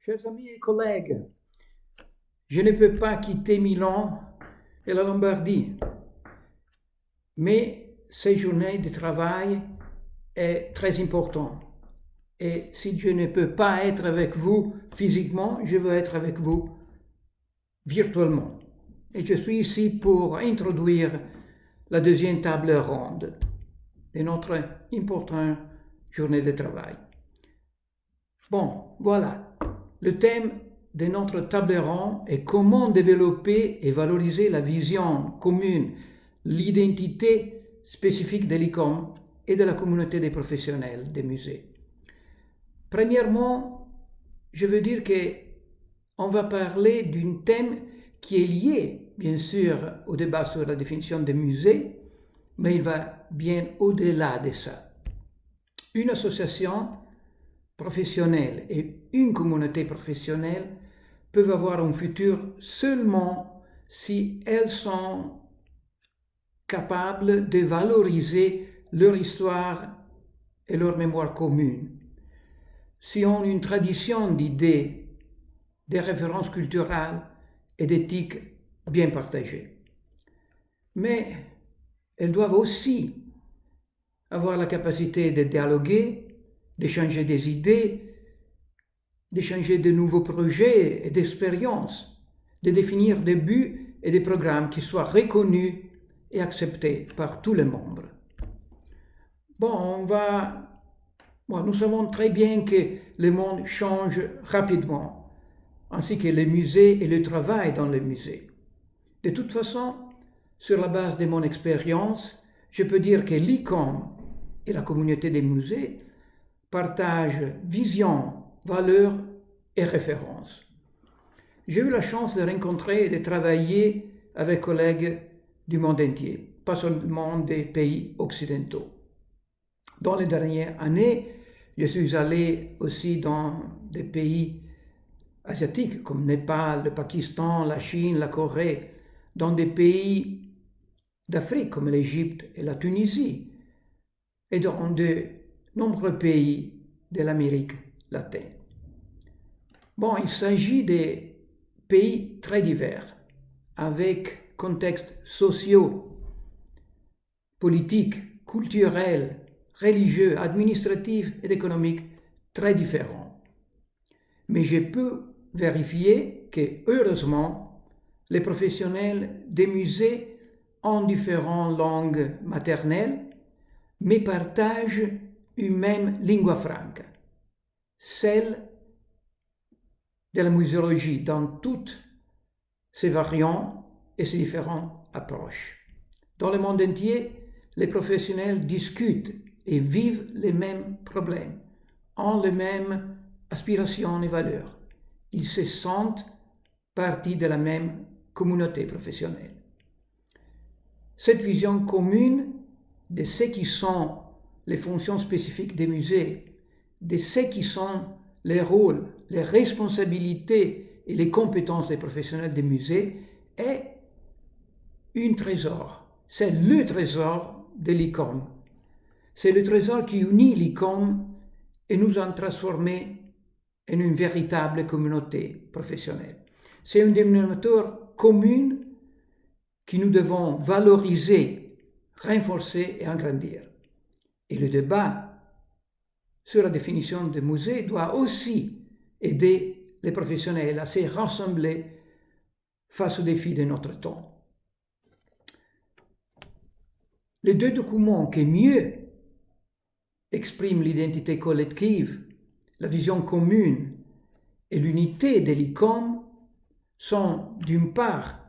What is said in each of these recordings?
Chers amis et collègues, je ne peux pas quitter Milan et la Lombardie, mais ces journées de travail est très important. Et si je ne peux pas être avec vous physiquement, je veux être avec vous virtuellement. Et je suis ici pour introduire la deuxième table ronde de notre importante journée de travail. Bon, voilà. Le thème de notre table ronde est comment développer et valoriser la vision commune, l'identité spécifique de l'ICOM et de la communauté des professionnels des musées. Premièrement, je veux dire qu'on va parler d'un thème qui est lié, bien sûr, au débat sur la définition des musées, mais il va bien au-delà de ça. Une association professionnelle et une communauté professionnelle peuvent avoir un futur seulement si elles sont capables de valoriser leur histoire et leur mémoire commune, si ont une tradition d'idées, de références culturelles et d'éthique bien partagées. Mais elles doivent aussi avoir la capacité de dialoguer, d'échanger des idées, d'échanger de nouveaux projets et d'expériences, de définir des buts et des programmes qui soient reconnus et acceptés par tous les membres. Nous savons très bien que le monde change rapidement, ainsi que les musées et le travail dans les musées. De toute façon, sur la base de mon expérience, je peux dire que l'ICOM et la communauté des musées partagent vision, valeurs et références. J'ai eu la chance de rencontrer et de travailler avec collègues du monde entier, pas seulement des pays occidentaux. Dans les dernières années, je suis allé aussi dans des pays asiatiques comme Népal, le Pakistan, la Chine, la Corée, dans des pays d'Afrique comme l'Égypte et la Tunisie, et dans de nombreux pays de l'Amérique latine. Il s'agit de pays très divers, avec contextes sociaux, politiques, culturels, religieux, administratifs et économiques très différents. Mais je peux vérifier que, heureusement, les professionnels des musées ont différentes langues maternelles, mais partagent une même lingua franca, celle de la muséologie dans toutes ses variantes et ses différentes approches. Dans le monde entier, les professionnels discutent et vivent les mêmes problèmes, ont les mêmes aspirations et valeurs. Ils se sentent partie de la même communauté professionnelle. Cette vision commune de ce qui sont les fonctions spécifiques des musées, de ce qui sont les rôles, les responsabilités et les compétences des professionnels des musées est un trésor. C'est le trésor de l'ICOM. C'est le trésor qui unit l'ICOM et nous a transformés en une véritable communauté professionnelle. C'est un dénominateur commun que nous devons valoriser, renforcer et agrandir. Et le débat sur la définition des musées doit aussi aider les professionnels à se rassembler face aux défis de notre temps. Les deux documents qui mieux expriment l'identité collective, la vision commune et l'unité de l'ICOM sont d'une part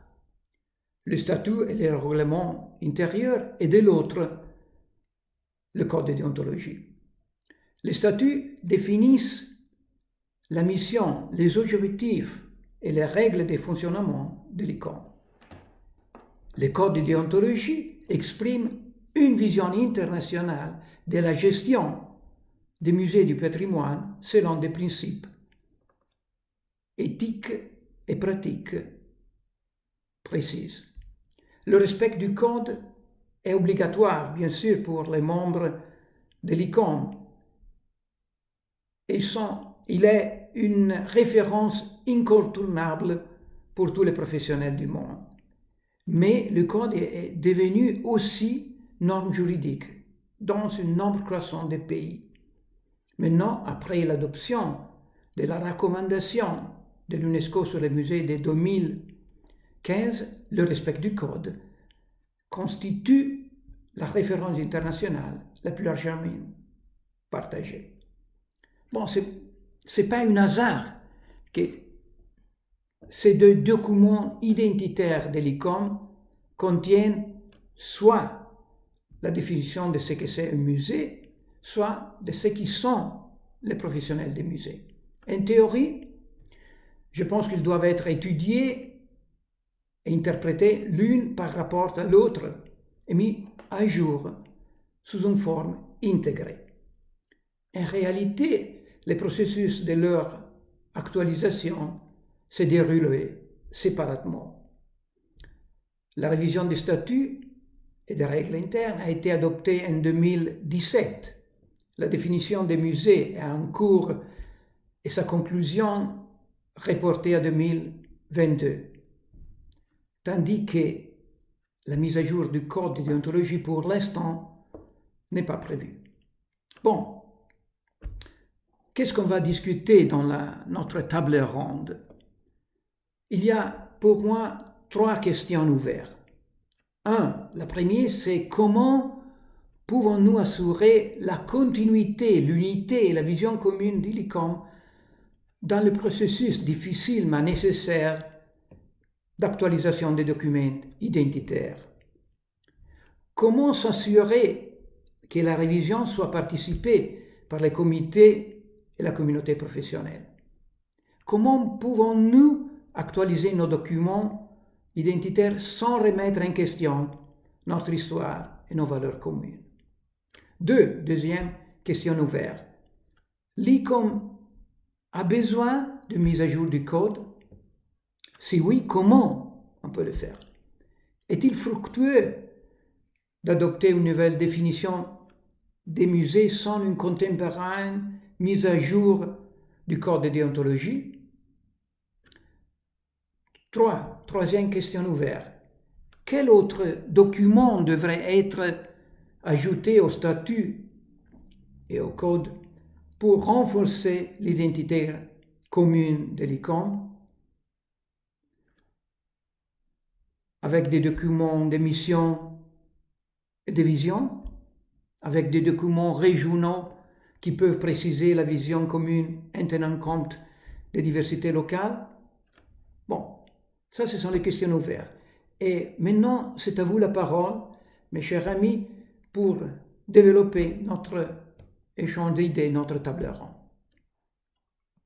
le statut et le règlement intérieur et de l'autre le code de déontologie. Les statuts définissent la mission, les objectifs et les règles de fonctionnement de l'ICOM. Le code de déontologie exprime une vision internationale de la gestion des musées du patrimoine selon des principes éthiques et pratiques précises. Le respect du code est obligatoire, bien sûr, pour les membres de l'ICOM. Il est une référence incontournable pour tous les professionnels du monde. Mais le code est devenu aussi norme juridique dans un nombre croissant de pays. Maintenant, après l'adoption de la recommandation de l'UNESCO sur les musées de 2015, le respect du code constitue la référence internationale la plus largement partagée. Bon, ce n'est pas un hasard que ces deux documents identitaires de l'ICOM contiennent soit la définition de ce que c'est un musée, soit de ce qui sont les professionnels des musées. En théorie, je pense qu'ils doivent être étudiés et interprétés l'une par rapport à l'autre et mis à jour sous une forme intégrée. En réalité, le processus de leur actualisation se déroule séparément. La révision des statuts et des règles internes a été adoptée en 2017. La définition des musées est en cours et sa conclusion reportée à 2022. Tandis que la mise à jour du code de déontologie pour l'instant n'est pas prévue. Bon, qu'est-ce qu'on va discuter dans notre table ronde? Il y a pour moi 3 questions ouvertes. La première, c'est comment pouvons-nous assurer la continuité, l'unité et la vision commune de l'ICOM dans le processus difficile mais nécessaire d'actualisation des documents identitaires? Comment s'assurer que la révision soit participée par les comités et la communauté professionnelle? Comment pouvons-nous actualiser nos documents identitaires sans remettre en question notre histoire et nos valeurs communes? Deuxième question ouverte. L'ICOM a besoin de mise à jour du code? Si oui, comment on peut le faire? Est-il fructueux d'adopter une nouvelle définition des musées sans une contemporaine mise à jour du code de déontologie? Troisième question ouverte. Quel autre document devrait être ajouté au statut et au code pour renforcer l'identité commune de l'ICOM, avec des documents de mission et de vision, avec des documents régionaux qui peuvent préciser la vision commune en tenant compte des diversités locales? Bon, ça, ce sont les questions ouvertes. Et maintenant, c'est à vous la parole, mes chers amis, pour développer notre échange d'idées, notre table ronde.